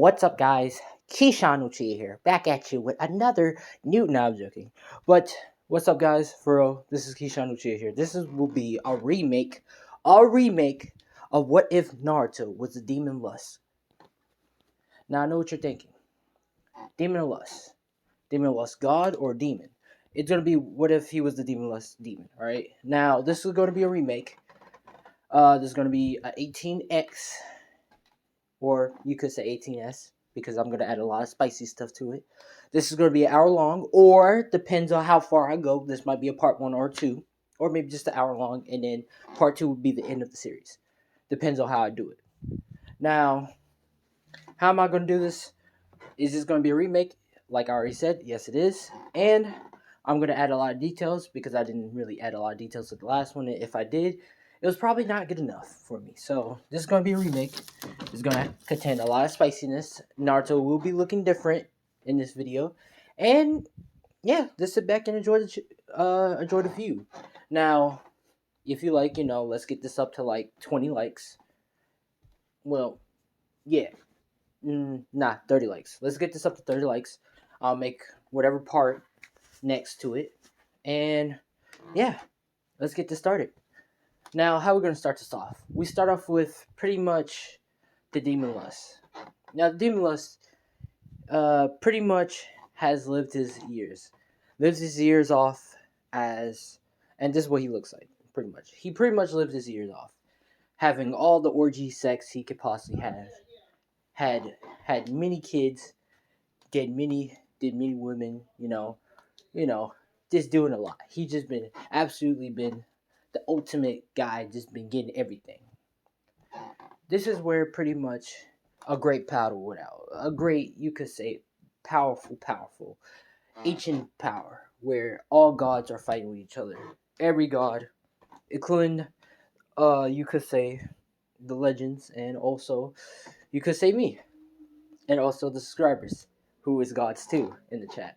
What's up, guys? Keyshawn Uchiha here, back at you with another new. No, I'm joking. But what's up, guys? For real, this is Keyshawn Uchiha here. Will be a remake of What If Naruto was a demon lust. Now I know what you're thinking. Demon lust, god or demon? It's gonna be what if he was the demon lust demon? All right. Now this is going to be a remake. This is going to be a 18x, or you could say 18s, because I'm going to add a lot of spicy stuff to it. This is going to be an hour long, or depends on how far I go. This might be a part 1 or 2, or maybe just an hour long, and then part 2 would be the end of the series. Depends on how I do it. Now, how am I going to do this? Is this going to be a remake? Like I already said, yes it is. And I'm going to add a lot of details, because I didn't really add a lot of details to the last one. If I did, it was probably not good enough for me. So this is going to be a remake. It's going to contain a lot of spiciness. Naruto will be looking different in this video. And yeah, just sit back and enjoy the view. Now, if you like, let's get this up to like 20 likes. Well, yeah. 30 likes. Let's get this up to 30 likes. I'll make whatever part next to it. And yeah, let's get this started. Now, how are we going to start this off? We start off with pretty much the demon lust. Now, the demon lust pretty much has lived his years off as, and this is what he looks like, pretty much. He pretty much lived his years off, having all the orgy sex he could possibly have, had many kids, did many women, just doing a lot. He just absolutely been the ultimate guy, just been getting everything. This is where pretty much a great power would out. A great, you could say, powerful, ancient power, where all gods are fighting with each other. Every god, including, you could say, the legends, and also, you could say me, and also the subscribers, who is gods too, in the chat.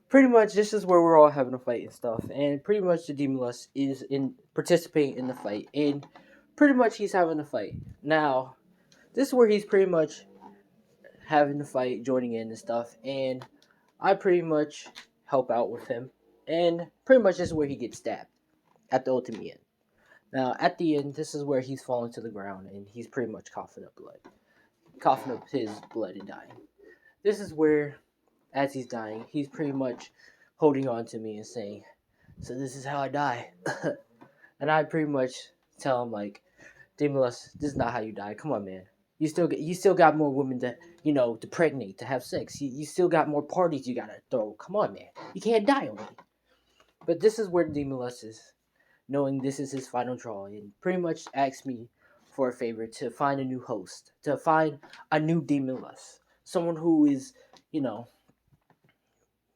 Pretty much, this is where we're all having a fight and stuff, and pretty much the demon lust is in participating in the fight, and pretty much he's having a fight. Now, this is where he's pretty much having the fight, joining in and stuff, and I pretty much help out with him, and pretty much this is where he gets stabbed at the ultimate end. Now, at the end, this is where he's falling to the ground, and he's pretty much coughing up his blood and dying. This is where, as he's dying, he's pretty much holding on to me and saying, "So this is how I die." And I pretty much tell him, like, "Demon lust, this is not how you die. Come on, man. You still got more women to pregnate, to have sex. You still got more parties you gotta throw. Come on, man. You can't die on me." But this is where the demon lust is, knowing this is his final draw, and pretty much asks me for a favor to find a new host, to find a new demon lust, someone who is,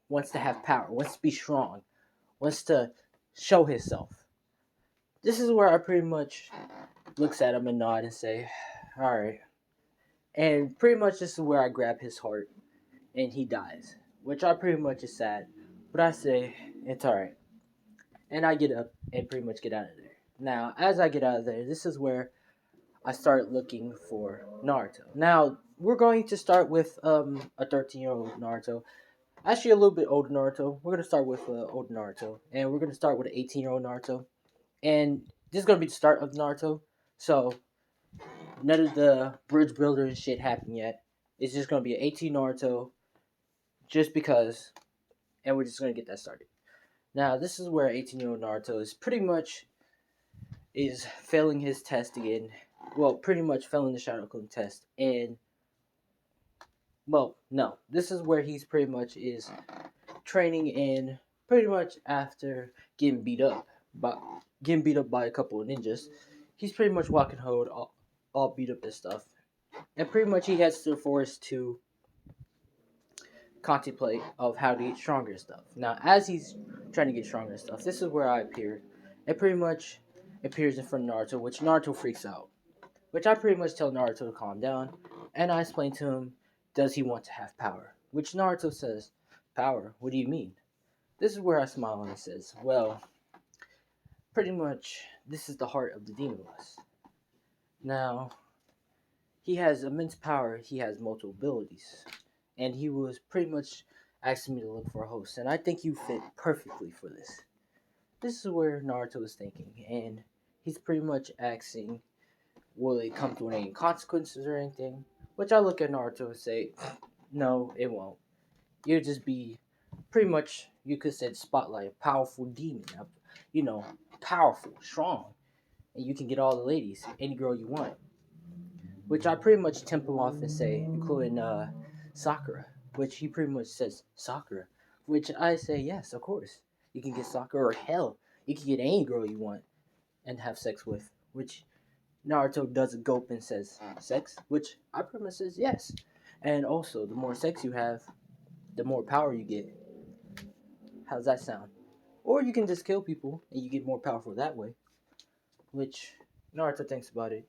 wants to have power, wants to be strong, wants to show himself. This is where I pretty much looks at him and nod and say, "All right." And pretty much this is where I grab his heart, and he dies, which I pretty much is sad, but I say it's all right, and I get up and pretty much get out of there. Now, as I get out of there, this is where I start looking for Naruto. Now, we're going to start with a 13-year-old Naruto. Actually, a little bit older Naruto. We're going to start with old Naruto. And we're going to start with an 18-year-old Naruto. And this is going to be the start of Naruto. So, none of the bridge builder and shit happened yet. It's just going to be an 18 Naruto. Just because. And we're just going to get that started. Now, this is where 18-year-old Naruto is pretty much is failing his test again. Well, pretty much failing the Shadow Clone test. And, well, no. This is where he's pretty much is training in, pretty much after getting beat up by a couple of ninjas. He's pretty much walking home all beat up and stuff. And pretty much he heads to the forest to contemplate of how to get stronger and stuff. Now, as he's trying to get stronger and stuff, this is where I appear. It pretty much appears in front of Naruto, which Naruto freaks out. Which I pretty much tell Naruto to calm down, and I explain to him, does he want to have power? Which Naruto says, "Power? What do you mean?" This is where I smile and says, "Well, pretty much, this is the heart of the demon lust." Now, he has immense power. He has multiple abilities, and he was pretty much asking me to look for a host, and I think you fit perfectly for this. This is where Naruto is thinking, and he's pretty much asking, will it come to any consequences or anything? Which I look at Naruto and say, no, it won't. You'll just be pretty much, you could say, spotlight, a powerful demon, you know, powerful, strong, and you can get all the ladies, any girl you want. Which I pretty much tempt him off and say, including Sakura, which he pretty much says Sakura, which I say yes, of course. You can get Sakura, or hell, you can get any girl you want and have sex with, which Naruto does a gulp and says sex, which I pretty much says yes. And also, the more sex you have, the more power you get. How's that sound? Or you can just kill people and you get more powerful that way, which Naruto thinks about it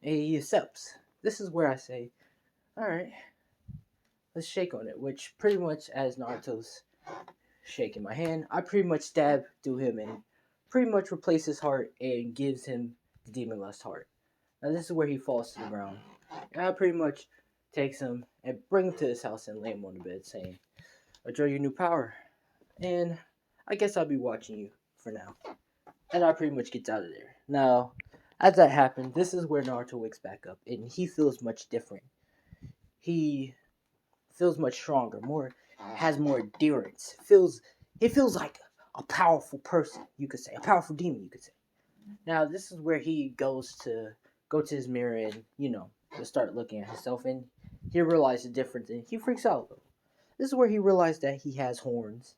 and he accepts. This is where I say, alright, let's shake on it, which pretty much as Naruto's shaking my hand, I pretty much stab through him and pretty much replace his heart and gives him the demon lust heart. Now this is where he falls to the ground. And I pretty much takes him and bring him to his house and lay him on the bed saying, enjoy your new power. And I guess I'll be watching you for now. And I pretty much gets out of there. Now, as that happened, this is where Naruto wakes back up and he feels much different. He feels much stronger, has more endurance. He feels like a powerful person, you could say, a powerful demon, you could say. Now this is where he goes to go to his mirror and to start looking at himself, and he realizes the difference, and he freaks out though. This is where he realized that he has horns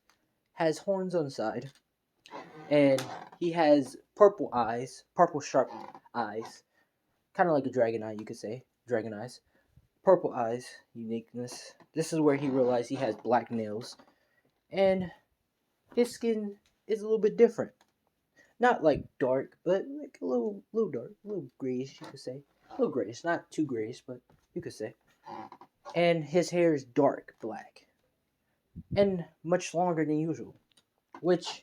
on the side, and he has purple eyes, purple sharp eyes, kind of like a dragon eye, you could say, dragon eyes. Purple eyes, uniqueness. This is where he realized he has black nails, and his skin is a little bit different. Not like dark, but like a little dark, a little grayish, you could say. A little grayish, not too grayish, but you could say. And his hair is dark black, and much longer than usual, which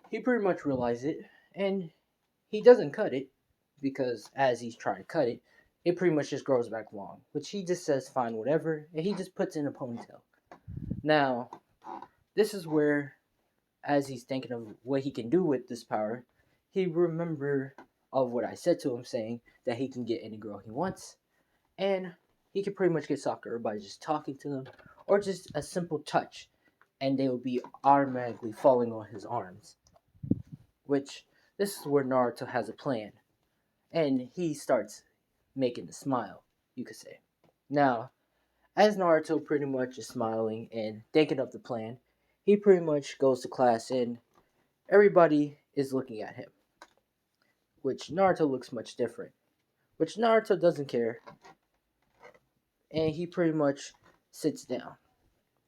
he pretty much realized it, and he doesn't cut it because as he's trying to cut it, it pretty much just grows back long, which he just says fine, whatever, and he just puts in a ponytail. Now, this is where, as he's thinking of what he can do with this power, he remember of what I said to him, saying that he can get any girl he wants, and he can pretty much get Sakura by just talking to them, or just a simple touch, and they will be automatically falling on his arms. Which, this is where Naruto has a plan, and he starts making the smile, you could say. Now, as Naruto pretty much is smiling and thinking of the plan, he pretty much goes to class and everybody is looking at him, which Naruto looks much different, which Naruto doesn't care, and he pretty much sits down.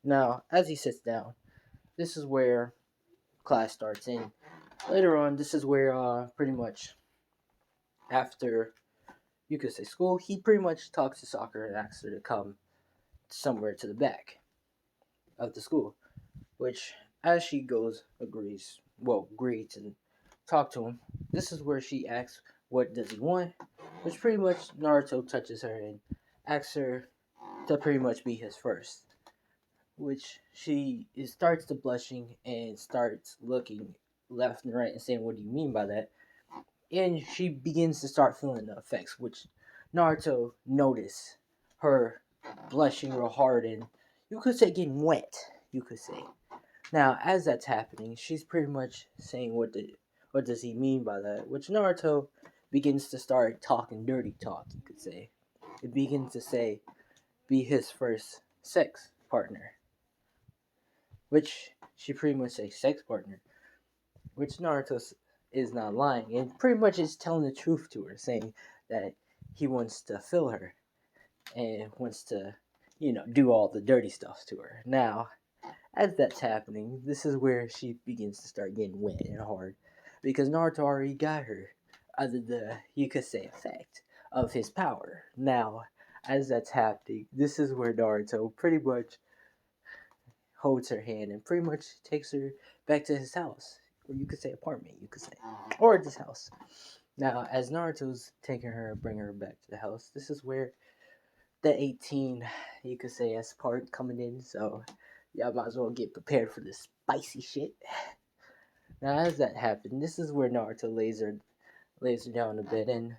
Now, as he sits down, this is where class starts, and later on, this is where pretty much after you could say school, he pretty much talks to Sakura and asks her to come somewhere to the back of the school, which as she goes agrees and talk to him. This is where she asks what does he want, which pretty much Naruto touches her and asks her to pretty much be his first, which she starts to blushing and starts looking left and right and saying, what do you mean by that? And she begins to start feeling the effects, which Naruto noticed her blushing real hard and you could say getting wet, you could say. Now, as that's happening, she's pretty much saying what does he mean by that, which Naruto begins to start talking dirty talk, you could say. It begins to say, be his first sex partner, which she pretty much says sex partner, which Naruto is not lying, and pretty much is telling the truth to her, saying that he wants to fill her and wants to, do all the dirty stuff to her. Now, as that's happening, this is where she begins to start getting wet and hard because Naruto already got her under the, you could say, effect of his power. Now, as that's happening, this is where Naruto pretty much holds her hand and pretty much takes her back to his house, or you could say apartment, you could say, or his house. Now, as Naruto's taking her, bringing her back to the house, this is where the 18, you could say, S part coming in. So, y'all might as well get prepared for this spicy shit. Now, as that happened, this is where Naruto lays her down a bit, and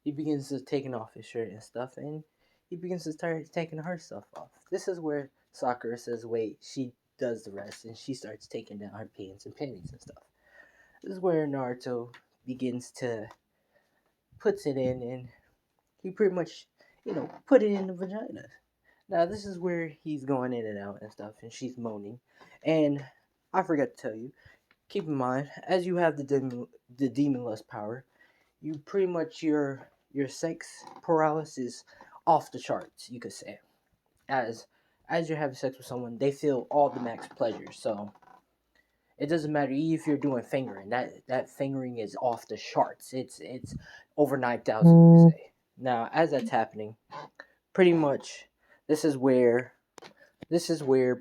he begins to taking off his shirt and stuff, and he begins to start taking her stuff off. This is where Sakura says, "Wait," she does the rest, and she starts taking down her pants and panties and stuff. This is where Naruto begins to puts it in, and he pretty much, put it in the vagina. Now this is where he's going in and out and stuff, and she's moaning. And I forgot to tell you, keep in mind, as you have the demon lust power, you pretty much your sex paralysis off the charts, you could say. As you're having sex with someone, they feel all the max pleasure. So it doesn't matter if you're doing fingering. That fingering is off the charts. It's over 9,000, you could say. Now, as that's happening, pretty much this is where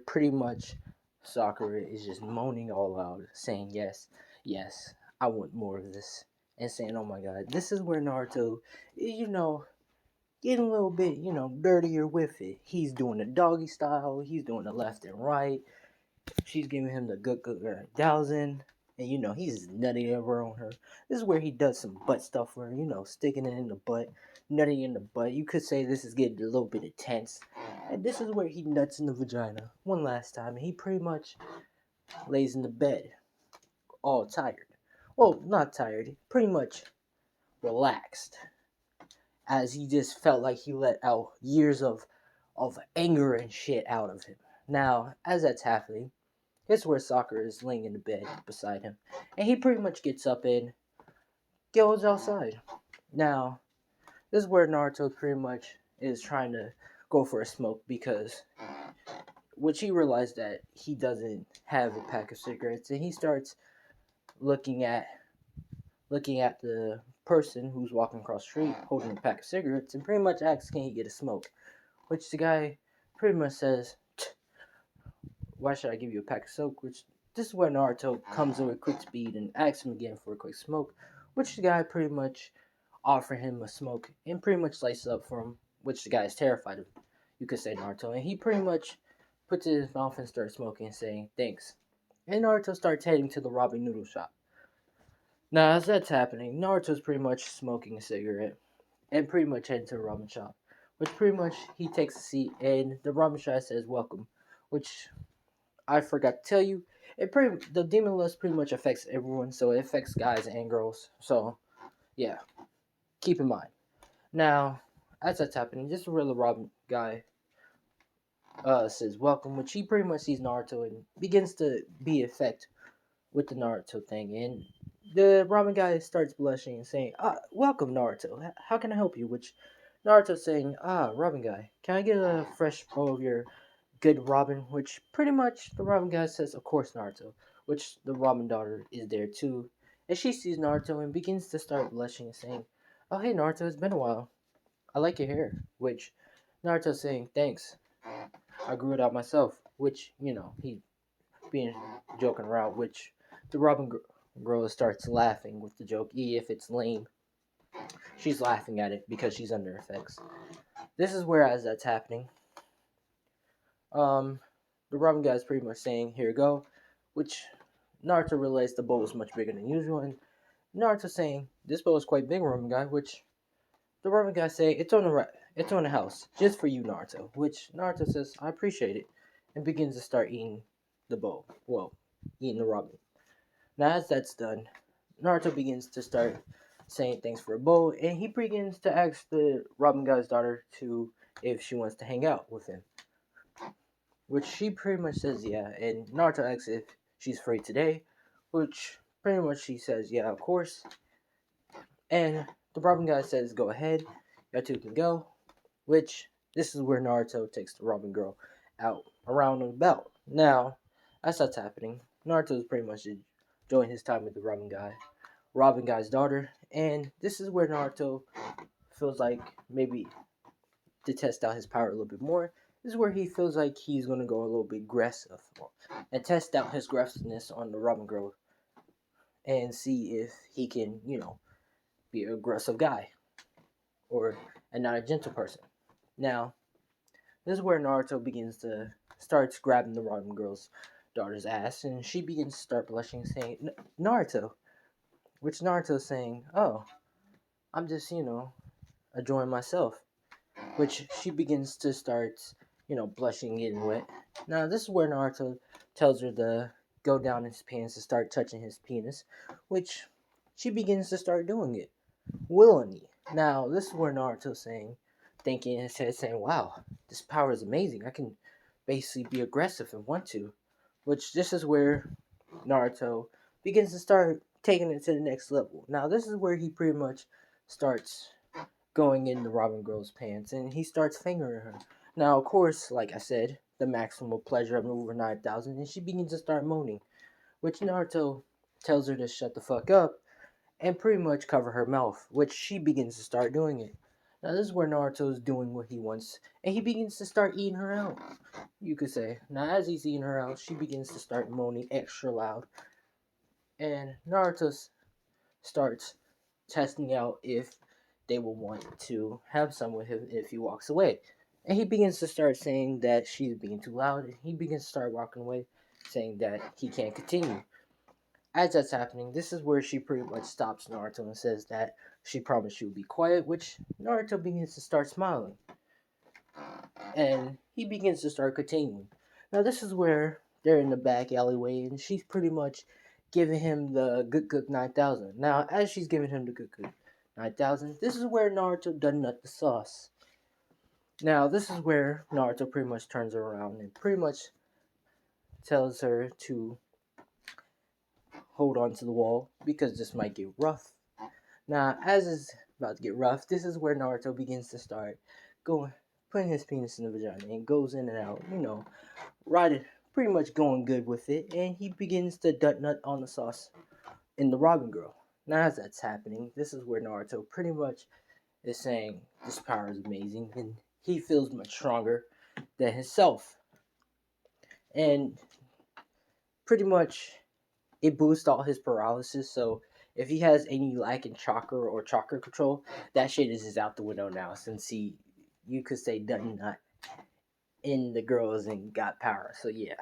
pretty much Sakura is just moaning all loud, saying yes, yes, I want more of this, and saying, oh my god, this is where Naruto, you know, getting a little bit, dirtier with it. He's doing the doggy style, he's doing the left and right. She's giving him the good thousand. And he's nutting over on her. This is where he does some butt stuff where, sticking it in the butt, nutting in the butt. You could say this is getting a little bit intense. And this is where he nuts in the vagina one last time. And he pretty much lays in the bed, all tired. Well, not tired, pretty much relaxed. As he just felt like he let out years of anger and shit out of him. Now, as that's happening, here's where Sakura is laying in the bed beside him. And he pretty much gets up and goes outside. Now, this is where Naruto pretty much is trying to go for a smoke because which he realized that he doesn't have a pack of cigarettes, and he starts looking at the person who's walking across the street holding a pack of cigarettes and pretty much asks, can he get a smoke? Which the guy pretty much says, why should I give you a pack of smoke? Which this is where Naruto comes in with quick speed and asks him again for a quick smoke, which the guy pretty much offer him a smoke and pretty much lights up for him, which the guy is terrified of. You could say Naruto, and he pretty much puts it in his mouth and starts smoking, saying thanks. And Naruto starts heading to the ramen noodle shop. Now, as that's happening, Naruto's pretty much smoking a cigarette and pretty much heading to the ramen shop, which pretty much he takes a seat and the ramen shop says welcome, which I forgot to tell you, the demon lust pretty much affects everyone, so it affects guys and girls. So yeah, keep in mind. Now, as that's happening, this is where the Robin guy says welcome, which he pretty much sees Naruto and begins to be affected with the Naruto thing, and the Robin guy starts blushing and saying, welcome Naruto. How can I help you? Which Naruto's saying, Robin guy, can I get a fresh bowl of your good Robin, which pretty much the Robin guy says, of course, Naruto, which the Robin daughter is there too. And she sees Naruto and begins to start blushing and saying, oh, hey, Naruto, it's been a while. I like your hair, which Naruto's saying, thanks. I grew it out myself, which, he being joking around, which the Robin girl starts laughing with the joke, if it's lame. She's laughing at it because she's under effects. This is where, as that's happening, the Robin guy is pretty much saying, here you go, which Naruto realized the bowl was much bigger than usual, and Naruto saying, this bowl is quite big, Robin guy, which the Robin guy say, it's on the house, just for you, Naruto, which Naruto says, I appreciate it, and begins to start eating the bowl, well, eating the Robin. Now as that's done, Naruto begins to start saying thanks for a bowl, and he begins to ask the Robin guy's daughter to if she wants to hang out with him. Which she pretty much says yeah, and Naruto asks if she's free today, which pretty much she says yeah, of course. And the Robin guy says go ahead, y'all two can go. Which this is where Naruto takes the Robin girl out around the belt. Now, as that's happening, Naruto is pretty much enjoying his time with the Robin guy's daughter, and this is where Naruto feels like maybe to test out his power a little bit more. This is where he feels like he's gonna go a little bit aggressive and test out his aggressiveness on the Robin girl and see if he can, be an aggressive guy or and not a gentle person. Now, this is where Naruto begins to starts grabbing the Ramen girl's daughter's ass, and she begins to start blushing, saying, "Naruto," which Naruto's saying, "Oh, I'm just enjoying myself," which she begins to start blushing, getting wet. Now this is where Naruto tells her to go down his pants and start touching his penis, which she begins to start doing it willingly. Now this is where Naruto's saying, thinking in his head, saying, "Wow, this power is amazing. I can basically be aggressive and want to." Which this is where Naruto begins to start taking it to the next level. Now this is where he pretty much starts going in the Robin girl's pants and he starts fingering her. Now, of course, like I said, the maximum pleasure of over 9,000, and she begins to start moaning, which Naruto tells her to shut the fuck up and pretty much cover her mouth, which she begins to start doing it. Now, this is where Naruto is doing what he wants, and he begins to start eating her out, you could say. Now, as he's eating her out, she begins to start moaning extra loud, and Naruto starts testing out if they will want to have some with him if he walks away. And he begins to start saying that she's being too loud, and he begins to start walking away, saying that he can't continue. As that's happening, this is where she pretty much stops Naruto and says that she promised she would be quiet, which Naruto begins to start smiling. And he begins to start continuing. Now, this is where they're in the back alleyway, and she's pretty much giving him the good good 9,000. Now, as she's giving him the good good 9,000, this is where Naruto done nut the sauce. Now, this is where Naruto pretty much turns her around and pretty much tells her to hold on to the wall because this might get rough. Now, as it's about to get rough, this is where Naruto begins to start going, putting his penis in the vagina and goes in and out, riding, pretty much going good with it, and he begins to nut on the sauce in the Robin girl. Now, as that's happening, this is where Naruto pretty much is saying this power is amazing, and he feels much stronger than himself. And pretty much it boosts all his paralysis, so if he has any lack in chakra or chakra control, that shit is just out the window now, since you could say, done not in the girls and got power. So yeah.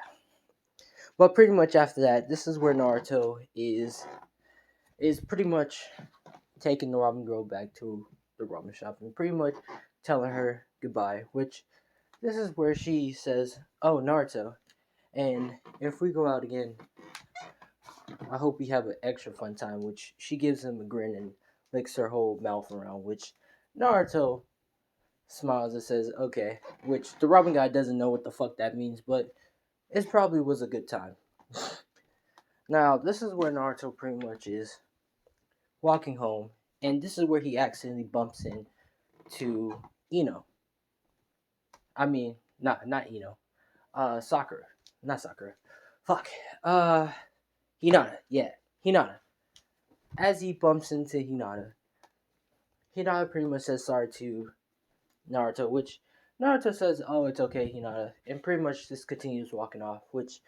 But pretty much after that, this is where Naruto is pretty much taking the Robin girl back to the Robin shop and pretty much telling her goodbye, which this is where she says, "Oh, Naruto, and if we go out again, I hope we have an extra fun time," which she gives him a grin and licks her whole mouth around, which Naruto smiles and says, "Okay," which the Robin guy doesn't know what the fuck that means, but it probably was a good time. Now, this is where Naruto pretty much is walking home, and this is where he accidentally bumps into Ino. I mean, not Ino. Sakura. Not Sakura. Fuck. Hinata. Yeah, Hinata. As he bumps into Hinata pretty much says sorry to Naruto, which Naruto says, "Oh, it's okay, Hinata," and pretty much just continues walking off, which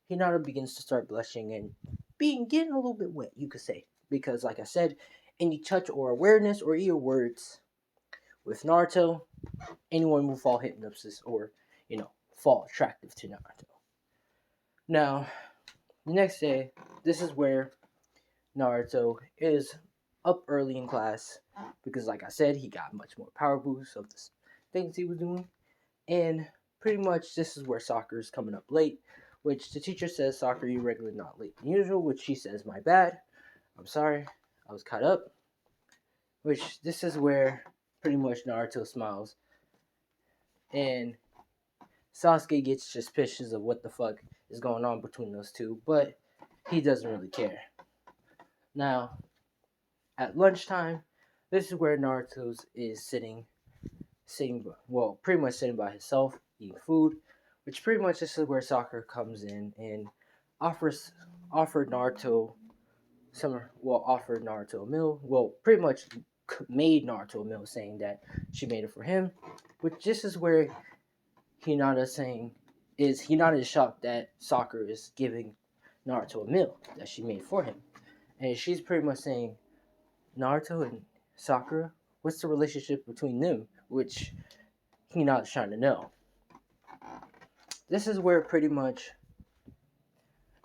Hinata begins to start blushing and getting a little bit wet, you could say, because like I said, any touch or awareness or either words with Naruto, anyone will fall hypnosis or fall attractive to Naruto. Now, the next day, this is where Naruto is up early in class because, like I said, he got much more power boost of the things he was doing, and pretty much this is where Sakura is coming up late, which the teacher says, "Sakura, you're regularly not late than usual," which she says, "My bad, I'm sorry, I was caught up," which this is where pretty much Naruto smiles, and Sasuke gets suspicious of what the fuck is going on between those two, but he doesn't really care. Now, at lunchtime, this is where Naruto is sitting, well, pretty much sitting by himself, eating food, which pretty much this is where Sakura comes in and offered Naruto offered Naruto a meal. Well, pretty much made Naruto a meal, saying that she made it for him. Which this is where Hinata is shocked that Sakura is giving Naruto a meal that she made for him, and she's pretty much saying, "Naruto, and Sakura, what's the relationship between them, which he not trying to know. This is where pretty much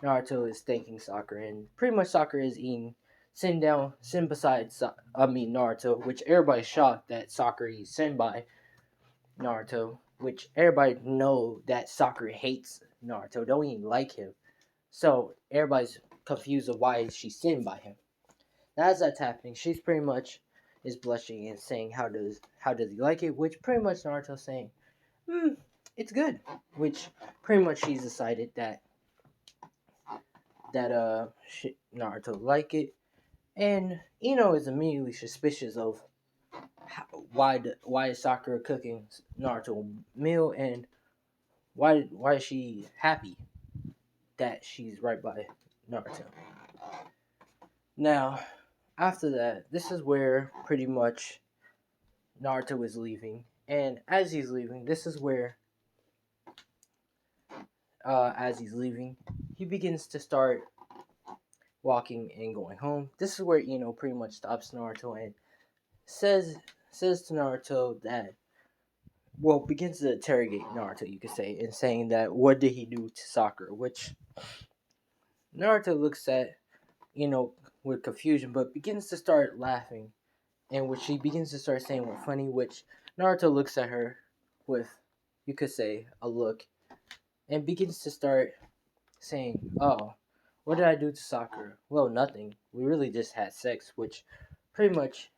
Naruto is thanking Sakura, and pretty much Sakura is eating, sitting beside, Naruto, which everybody's shocked that Sakura is sent by Naruto, which everybody know that Sakura hates Naruto, don't even like him. So everybody's confused of why she's sitting by him. Now, as that's happening, she's pretty much is blushing and saying how does he like it, which pretty much Naruto's saying, it's good. Which pretty much she's decided that Naruto like it, and Ino is immediately suspicious of why is Sakura cooking Naruto a meal, and why is she happy that she's right by Naruto. Now, after that, this is where pretty much Naruto is leaving, and as he's leaving, this is where as he's leaving, he begins to start walking and going home. This is where pretty much stops Naruto and says says to Naruto that, well, begins to interrogate Naruto, you could say, and saying that what did he do to Sakura, which Naruto looks at with confusion, but begins to start laughing, and which she begins to start saying what funny, which Naruto looks at her with, you could say, a look, and begins to start saying, "Oh, what did I do to Sakura? Well, nothing. We really just had sex," which pretty much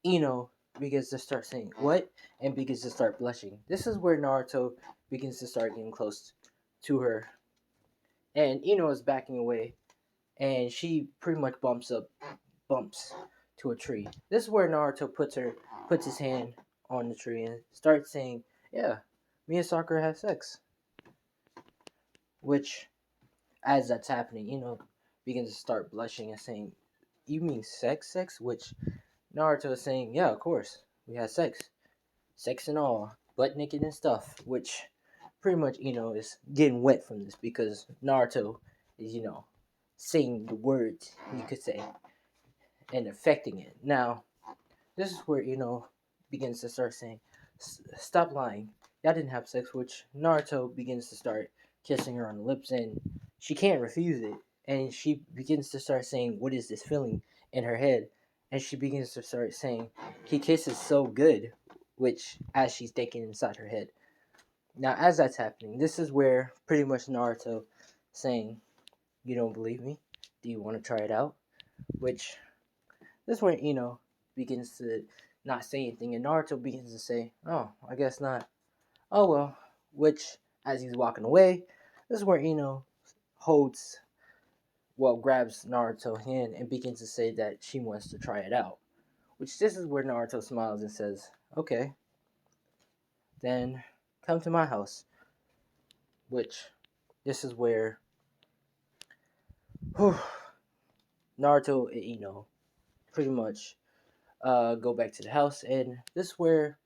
Ino begins to start saying, "What?" and begins to start blushing. This is where Naruto begins to start getting close to her, and Ino is backing away, and she pretty much bumps to a tree. This is where Naruto puts his hand on the tree and starts saying, "Yeah, me and Sakura have sex," which as that's happening, begins to start blushing and saying, "You mean sex?" Which Naruto is saying, "Yeah, of course, we had sex and all, butt naked and stuff." Which pretty much, is getting wet from this because Naruto is, saying the words, you could say, and affecting it. Now, this is where begins to start saying, "Stop lying. Y'all didn't have sex," which Naruto begins to start kissing her on the lips, and she can't refuse it. And she begins to start saying, "What is this feeling?" in her head, and she begins to start saying, "He kisses so good," which as she's thinking inside her head. Now, as that's happening, this is where pretty much Naruto saying, "You don't believe me? Do you want to try it out?" Which this is where begins to not say anything, and Naruto begins to say, "Oh, I guess not. Oh well." Which, as he's walking away, this is where holds, well, grabs Naruto's hand and begins to say that she wants to try it out. Which this is where Naruto smiles and says, "Okay, then come to my house." Which this is where whew, Naruto and pretty much go back to the house, and this is where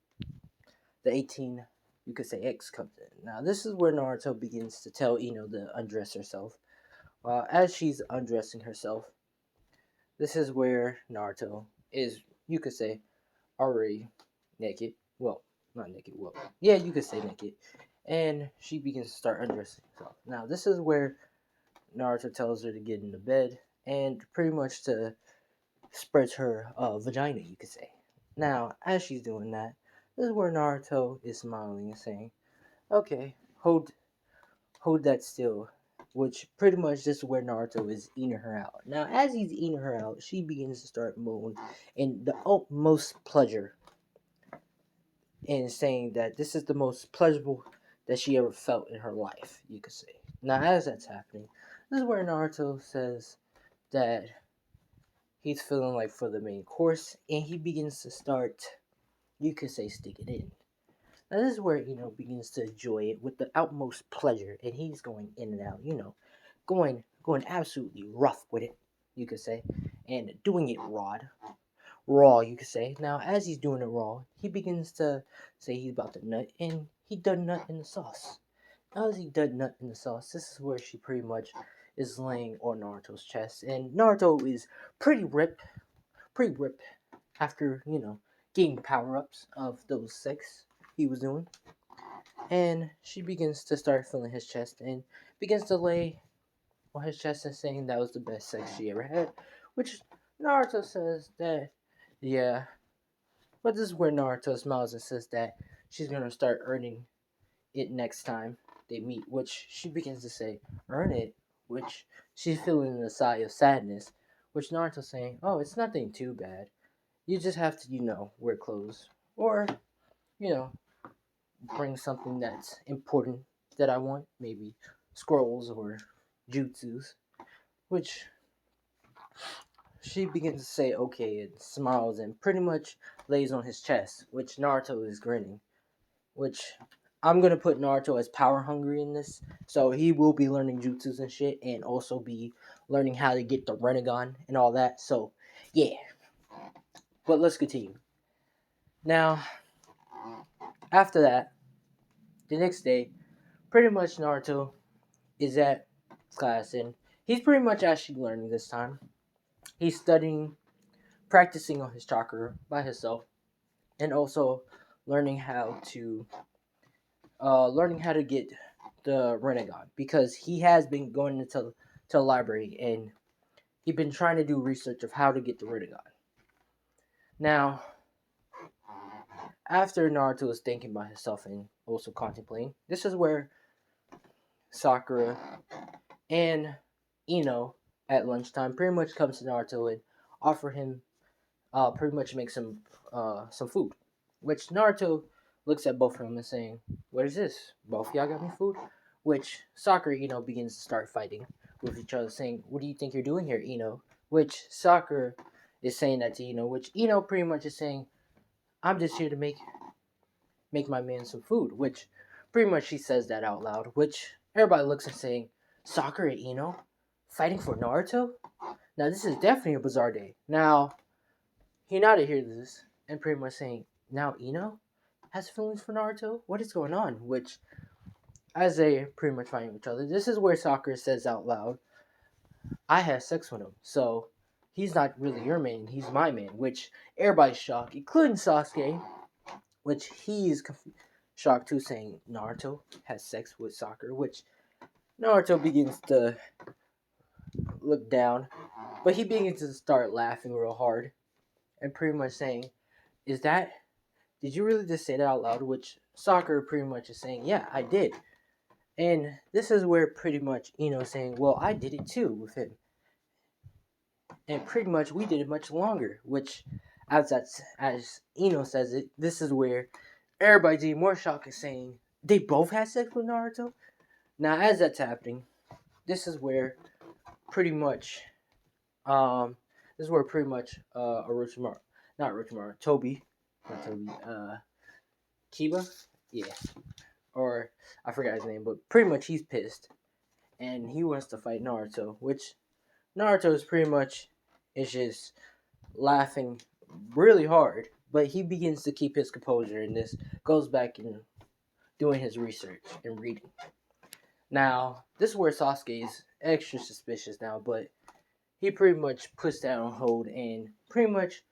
the 18, you could say, X comes in. Now, this is where Naruto begins to tell Ino to undress herself. As she's undressing herself, this is where Naruto is, you could say, already naked. Well, not naked. Well, yeah, you could say naked. And she begins to start undressing herself. Now, this is where Naruto tells her to get into bed and pretty much to spread her vagina, you could say. Now, as she's doing that, this is where Naruto is smiling and saying, "Okay, hold that still." Which pretty much this is where Naruto is eating her out. Now, as he's eating her out, she begins to start moaning in the utmost pleasure, and saying that this is the most pleasurable that she ever felt in her life, you could say. Now, as that's happening, this is where Naruto says that he's feeling like for the main course, and he begins to start, you could say, stick it in. Now, this is where begins to enjoy it with the utmost pleasure, and he's going in and out, going absolutely rough with it, you could say, and doing it raw, you could say. Now, as he's doing it raw, he begins to say he's about to nut, and he does nut in the sauce. Now, as he does nut in the sauce, this is where she pretty much is laying on Naruto's chest, and Naruto is pretty ripped, after, getting power-ups of those six he was doing. And she begins to start feeling his chest and begins to lay on his chest and saying that was the best sex she ever had. Which Naruto says that, yeah. But this is where Naruto smiles and says that she's gonna start earning it next time they meet, which she begins to say, earn it, which she's feeling a sigh of sadness, which Naruto's saying, oh, it's nothing too bad. You just have to, wear clothes. Or, you know, bring something that's important that I want, maybe scrolls or jutsus, which she begins to say okay and smiles and pretty much lays on his chest, which Naruto is grinning, which I'm gonna put Naruto as power hungry in this, so he will be learning jutsus and shit, and also be learning how to get the Rinnegan and all that. So, yeah. But let's continue. Now, after that, the next day, pretty much Naruto is at class, and he's pretty much actually learning this time. He's studying, practicing on his chakra by himself, and also learning how to get the Rinnegan, because he has been going into to the library and he's been trying to do research of how to get the Rinnegan. Now, after Naruto is thinking by himself and also contemplating, this is where Sakura and Ino at lunchtime pretty much comes to Naruto and offer him pretty much make some food. Which Naruto looks at both of them and saying, what is this? Both of y'all got me food? Which Sakura, begins to start fighting with each other, saying, what do you think you're doing here, Ino? Which Sakura is saying that to Ino, which Ino pretty much is saying, I'm just here to make my man some food, which pretty much she says that out loud, which everybody looks and saying, Sakura and Ino fighting for Naruto? Now this is definitely a bizarre day. Now, Hinata hears this and pretty much saying, now Ino has feelings for Naruto? What is going on? Which, as they pretty much fighting each other, this is where Sakura says out loud, I had sex with him, so he's not really your man, he's my man, which everybody's shocked, including Sasuke, which he's shocked too, saying Naruto has sex with Sakura, which Naruto begins to look down, but he begins to start laughing real hard and pretty much saying, is that, did you really just say that out loud? Which Sakura pretty much is saying, yeah, I did. And this is where pretty much Ino's saying, well, I did it too with him. And pretty much we did it much longer, which as Ino says it, this is where everybody's even more shocked and saying, they both had sex with Naruto? Now, as that's happening, this is where pretty much, Orochimaru, not Orochimaru, Kiba? Yeah. Or, I forgot his name, but pretty much he's pissed. And he wants to fight Naruto, which Naruto is pretty much is just laughing really hard. But he begins to keep his composure, and this goes back and doing his research and reading. Now, this is where Sasuke is extra suspicious now, but he pretty much puts that on hold and pretty much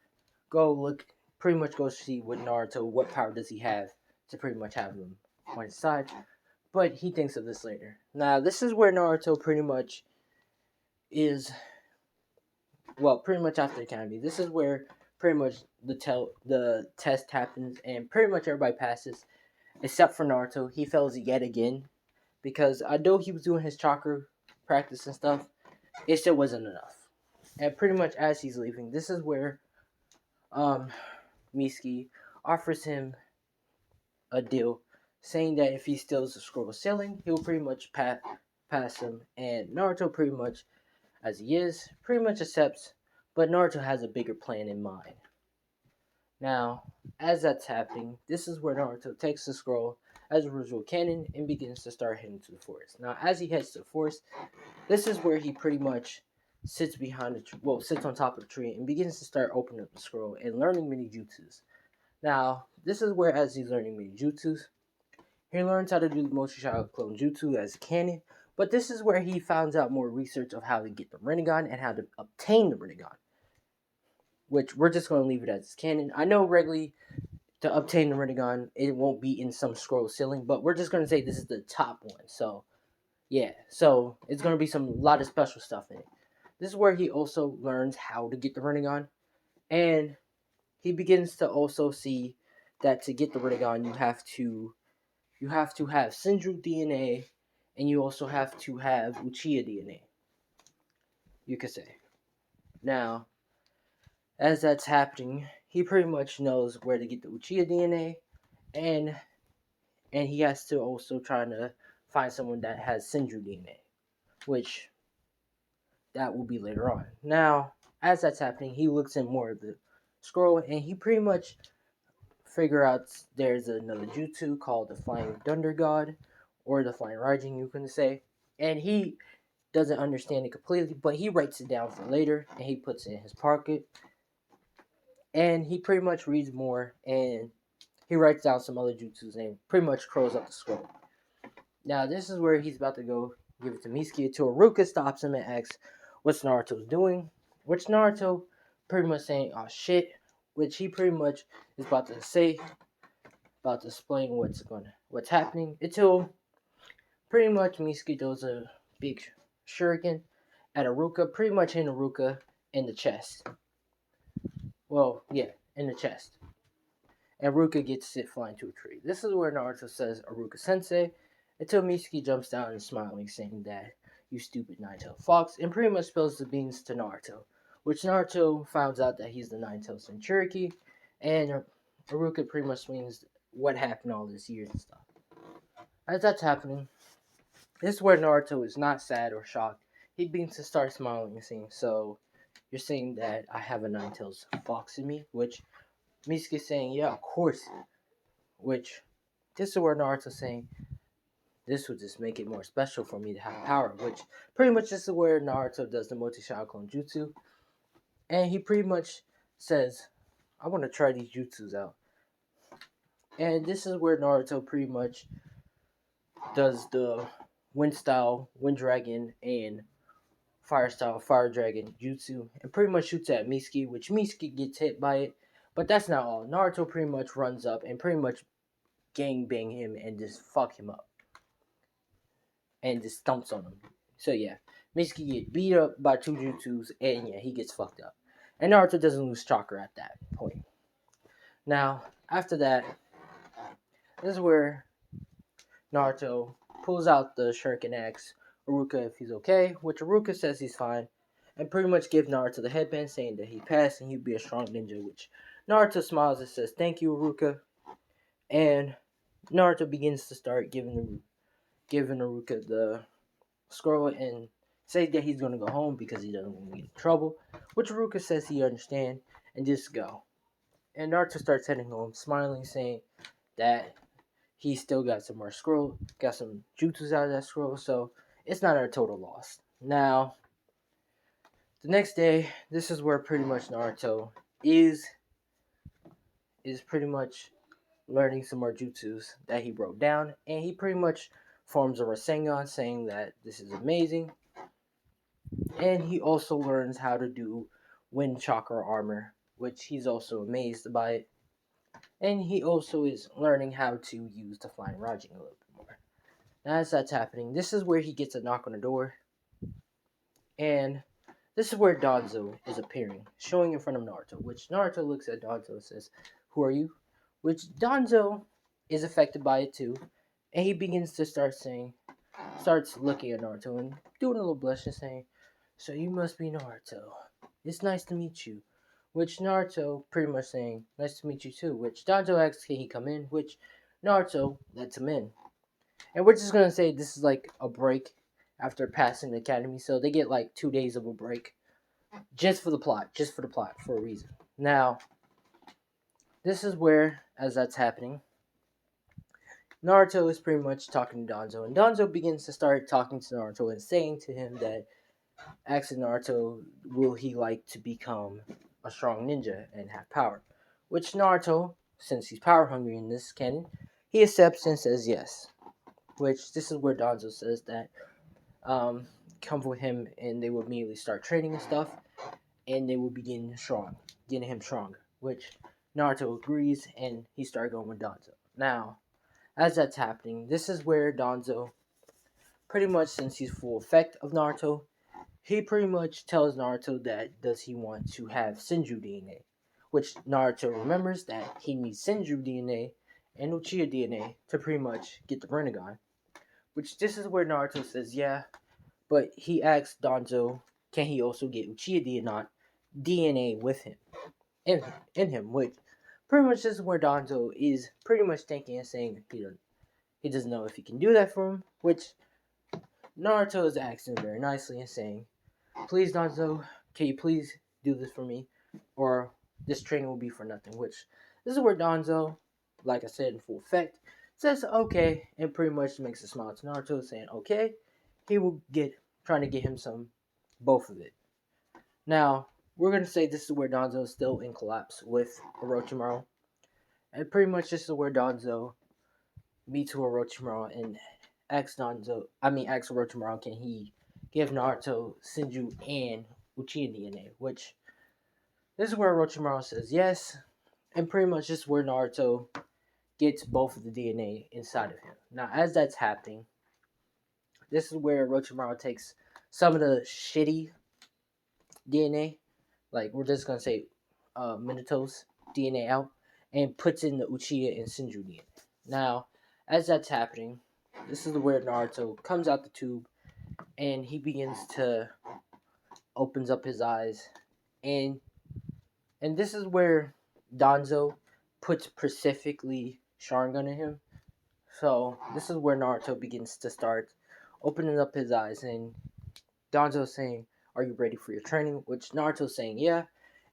go see what Naruto, what power does he have to pretty much have him on his side. But he thinks of this later. Now, this is where Naruto pretty much is, well, pretty much after the academy. This is where pretty much the test happens and pretty much everybody passes, except for Naruto. He fails yet again because although he was doing his chakra practice and stuff, it still wasn't enough. And pretty much as he's leaving, this is where Mizuki offers him a deal, saying that if he steals the scroll of sealing, he'll pretty much pass him. And Naruto pretty much, as he is, pretty much accepts, but Naruto has a bigger plan in mind. Now, as that's happening, this is where Naruto takes the scroll as a visual cannon and begins to start heading to the forest. Now, as he heads to the forest, this is where he pretty much sits sits on top of the tree and begins to start opening up the scroll and learning many jutsus. Now, this is where, as he's learning many jutsus, he learns how to do the multi-shot clone jutsu as canon, but this is where he finds out more research of how to get the Rinnegan and how to obtain the Rinnegan. which we're just going to leave it as canon. I know regularly to obtain the Rinnegan, it won't be in some scroll ceiling, but we're just going to say this is the top one. So, yeah. So, it's going to be some lot of special stuff in it. This is where he also learns how to get the Rinnegan, and he begins to also see that to get the Rinnegan, you have to have Sindru DNA, and you also have to have Uchiha DNA. You could say. Now, as that's happening, he pretty much knows where to get the Uchiha DNA, and he has to also try to find someone that has Sindru DNA, which that will be later on. Now, as that's happening, he looks in more of the scroll, and he pretty much figure out there's another jutsu called the Flying Thunder God, or the Flying Raijin, you can say, and he doesn't understand it completely, but he writes it down for later, and he puts it in his pocket, and he pretty much reads more, and he writes down some other jutsus, and pretty much curls up the scroll. Now, this is where he's about to go give it to Mizuki until Ruka stops him and asks what's Naruto's doing, which Naruto pretty much saying, oh shit, which he pretty much is about to say, about to explain what's happening, until pretty much Mizuki does a big shuriken at Aruka, pretty much hitting Aruka in the chest. Well, yeah, in the chest. And Aruka gets it flying to a tree. This is where Naruto says Aruka Sensei, until Mizuki jumps down and smiling, saying that you stupid nine-tailed fox, and pretty much spills the beans to Naruto, which Naruto finds out that he's the nine-tailed Jinchuriki, and Aruka pretty much means what happened all these years and stuff. As that's happening, this is where Naruto is not sad or shocked. He begins to start smiling and saying, so you're saying that I have a nine-tailed fox in me, which Mizuki is saying, yeah, of course, which this is where Naruto's saying, this would just make it more special for me to have power, which pretty much this is where Naruto does the multi-shot clone jutsu. And he pretty much says, I want to try these jutsus out. And this is where Naruto pretty much does the wind style, wind dragon, and fire style, fire dragon jutsu. And pretty much shoots at Mizuki, which Mizuki gets hit by it. But that's not all. Naruto pretty much runs up and pretty much gangbang him and just fuck him up. And just stomps on him. So yeah, Mizuki get beat up by two jutsus, and yeah, he gets fucked up. And Naruto doesn't lose chakra at that point. Now, after that, this is where Naruto pulls out the shuriken axe Aruka if he's okay, which Aruka says he's fine, and pretty much give Naruto the headband saying that he passed and he'd be a strong ninja, which Naruto smiles and says, thank you, Aruka. And Naruto begins to start giving Aruka the scroll and say that he's gonna go home because he doesn't want to get in trouble, which Aruka says he understands and just go. And Naruto starts heading home, smiling, saying that he still got some more scroll, got some jutsus out of that scroll, so it's not a total loss. Now, the next day, this is where pretty much Naruto is pretty much learning some more jutsus that he wrote down, and he pretty much forms a Rasengan, saying that this is amazing. And he also learns how to do wind chakra armor, which he's also amazed by it. And he also is learning how to use the flying Raijin a little bit more. Now, as that's happening, this is where he gets a knock on the door. And this is where Danzo is appearing, showing in front of Naruto, which Naruto looks at Danzo and says, who are you? Which Danzo is affected by it too. And he begins to starts looking at Naruto and doing a little blush and saying, so you must be Naruto. It's nice to meet you. Which Naruto pretty much saying, nice to meet you too. Which Danzo asks, can he come in? Which Naruto lets him in. And we're just going to say this is like a break after passing the academy. So they get like 2 days of a break. Just for the plot. For a reason. Now, this is where, as that's happening, Naruto is pretty much talking to Danzo. And Danzo begins to start talking to Naruto and saying to him that, asking Naruto, will he like to become a strong ninja and have power? Which Naruto, since he's power hungry in this canon, he accepts and says yes. Which this is where Danzo says that come with him and they will immediately start training and stuff, and they will begin strong. getting him stronger, which Naruto agrees, and he started going with Danzo. Now, as that's happening, this is where Danzo, pretty much since he's full effect of Naruto, he pretty much tells Naruto that does he want to have Senju DNA, which Naruto remembers that he needs Senju DNA and Uchiha DNA to pretty much get the Rinnegan. Which this is where Naruto says yeah, but he asks Danzo, can he also get Uchiha DNA with him, in him, which pretty much this is where Danzo is pretty much thinking and saying he doesn't know if he can do that for him, which Naruto is asking very nicely and saying, please Danzo, can you please do this for me, or this training will be for nothing, which this is where Danzo, like I said in full effect, says okay, and pretty much makes a smile to Naruto saying okay, he will get, trying to get him some, both of it. Now, we're going to say this is where Danzo is still in collapse with Orochimaru. And pretty much this is where Danzo meets Orochimaru and asks Orochimaru, can he give Naruto Senju and Uchiha DNA? Which, this is where Orochimaru says yes. And pretty much this is where Naruto gets both of the DNA inside of him. Now, as that's happening, this is where Orochimaru takes some of the shitty DNA, like we're just gonna say Minato's DNA out, and puts in the Uchiha and Senju DNA. Now, as that's happening, this is where Naruto comes out the tube and he begins to opens up his eyes, and this is where Danzo puts specifically Sharingan in him. So this is where Naruto begins to start opening up his eyes, and Danzo saying, "Are you ready for your training?" Which Naruto's saying, "Yeah."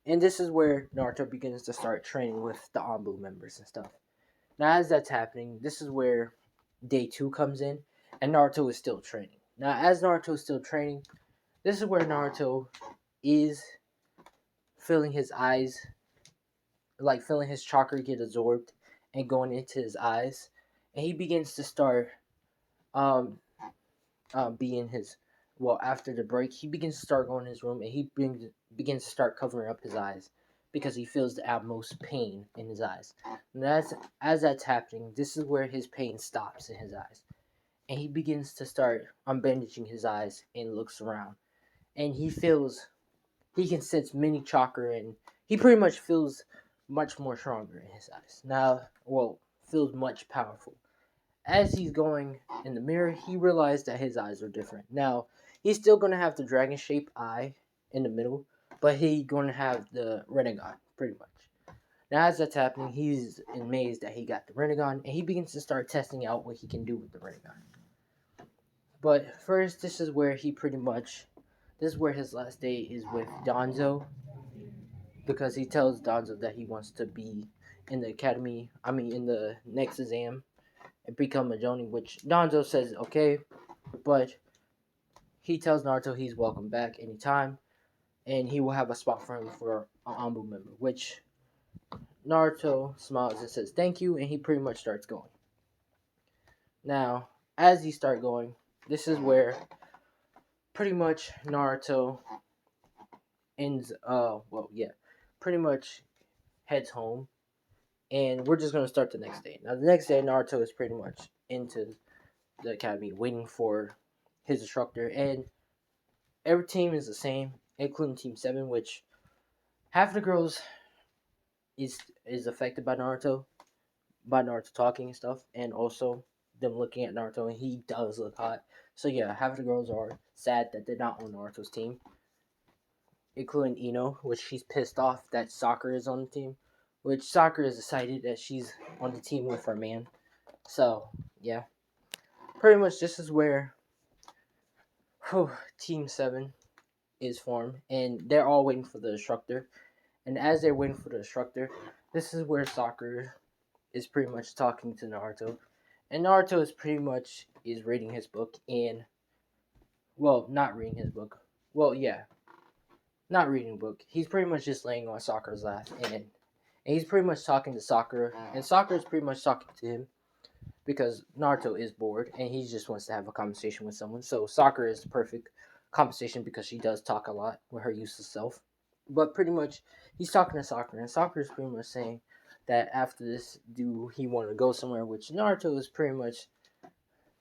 And this is where Naruto begins to start training with the Anbu members and stuff. Now, as that's happening, this is where day 2 comes in, and Naruto is still training. Now, as Naruto is still training, this is where Naruto is feeling his eyes, like feeling his chakra get absorbed and going into his eyes, and he begins to start um, being his. Well, after the break, he begins to start going in his room, and he begins to start covering up his eyes because he feels the utmost pain in his eyes. And as that's happening, this is where his pain stops in his eyes, and he begins to start unbandaging his eyes and looks around, and he can sense many chakra, and he pretty much feels much more stronger in his eyes now. Well, feels much powerful. As he's going in the mirror, he realized that his eyes are different. Now, he's still going to have the dragon shaped eye in the middle, but he's going to have the Rinnegan, pretty much. Now, as that's happening, he's amazed that he got the Rinnegan, and he begins to start testing out what he can do with the Rinnegan. But first, this is where his last day is with Danzo, because he tells Danzo that he wants to be in the academy, in the next exam, and become a Jonin, which Danzo says okay, but he tells Naruto he's welcome back anytime, and he will have a spot for him for an Anbu member, which Naruto smiles and says thank you, and he pretty much starts going. Now, as he starts going, this is where pretty much Naruto ends, pretty much heads home, and we're just going to start the next day. Now, the next day, Naruto is pretty much into the academy waiting for his instructor, and every team is the same, including Team 7, which half the girls is affected by Naruto talking and stuff, and also them looking at Naruto, and he does look hot. So yeah, half the girls are sad that they're not on Naruto's team, including Ino, which she's pissed off that Sakura is on the team, which Sakura is excited that she's on the team with her man. So yeah, pretty much this is where Team 7 is formed, and they're all waiting for the instructor. And as they're waiting for the instructor, this is where Sakura is pretty much talking to Naruto, and Naruto is pretty much is reading his book, and not reading his book. Not reading a book. He's pretty much just laying on Sakura's lap, and he's pretty much talking to Sakura, and Sakura's pretty much talking to him because Naruto is bored and he just wants to have a conversation with someone. So Sakura is the perfect conversation because she does talk a lot with her useless self. But pretty much he's talking to Sakura, and Sakura's pretty much saying that after this, do he want to go somewhere? Which Naruto is pretty much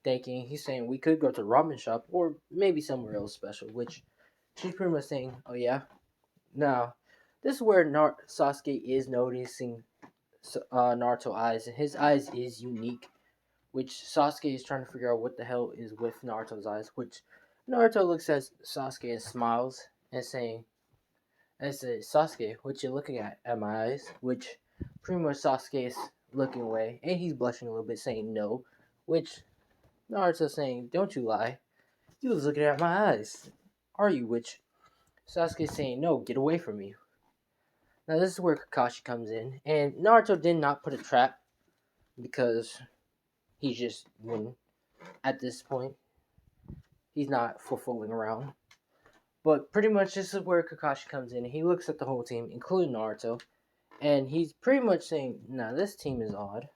thinking. He's saying we could go to the ramen shop or maybe somewhere else special. Which she's pretty much saying, oh yeah. Now, this is where Sasuke is noticing Naruto's eyes, and his eyes is unique. Which Sasuke is trying to figure out what the hell is with Naruto's eyes. Which Naruto looks at Sasuke and smiles and saying, and says, Sasuke, what you looking at my eyes? Which pretty much Sasuke is looking away, and he's blushing a little bit, saying no. Which Naruto's saying, don't you lie. You was looking at my eyes. Are you? Which Sasuke's saying, no, get away from me. Now this is where Kakashi comes in, and Naruto did not put a trap because he's just winning at this point. He's not fooling around. But pretty much this is where Kakashi comes in. He looks at the whole team, including Naruto, and he's pretty much saying, nah, this team is odd.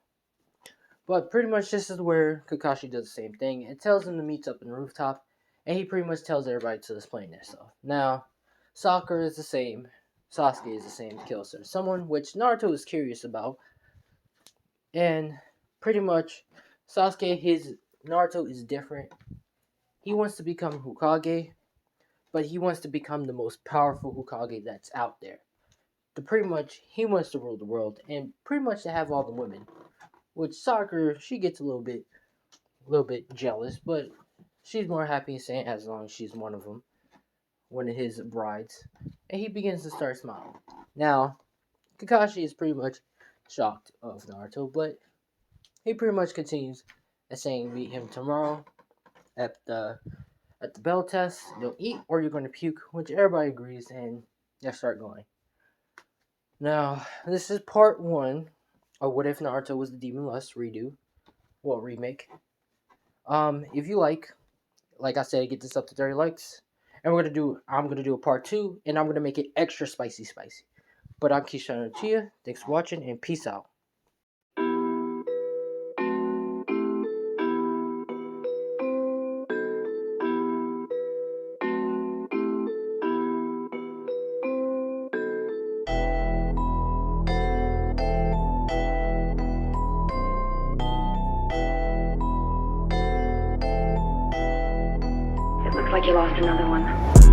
But pretty much this is where Kakashi does the same thing. It tells him to meet up in the rooftop, and he pretty much tells everybody to explain themselves. Now, Sakura is the same. Sasuke is the same to kill someone, which Naruto is curious about. And pretty much, Naruto is different. He wants to become Hokage, but he wants to become the most powerful Hokage that's out there. He wants to rule the world, and pretty much to have all the women. Which Sakura, she gets a little bit jealous, but she's more happy saying as long as she's one of them, one of his brides. And he begins to start smiling. Now, Kakashi is pretty much shocked of Naruto, but he pretty much continues as saying, meet him tomorrow at the bell test. You'll eat or you're going to puke, which everybody agrees, and they start going. Now, this is part 1 of What If Naruto Was the Demon Lust remake. If you like I said, get this up to 30 likes. And I'm gonna do a part 2, and I'm gonna make it extra spicy. But I'm Keisha Chia. Thanks for watching, and peace out. It looks like you lost another one.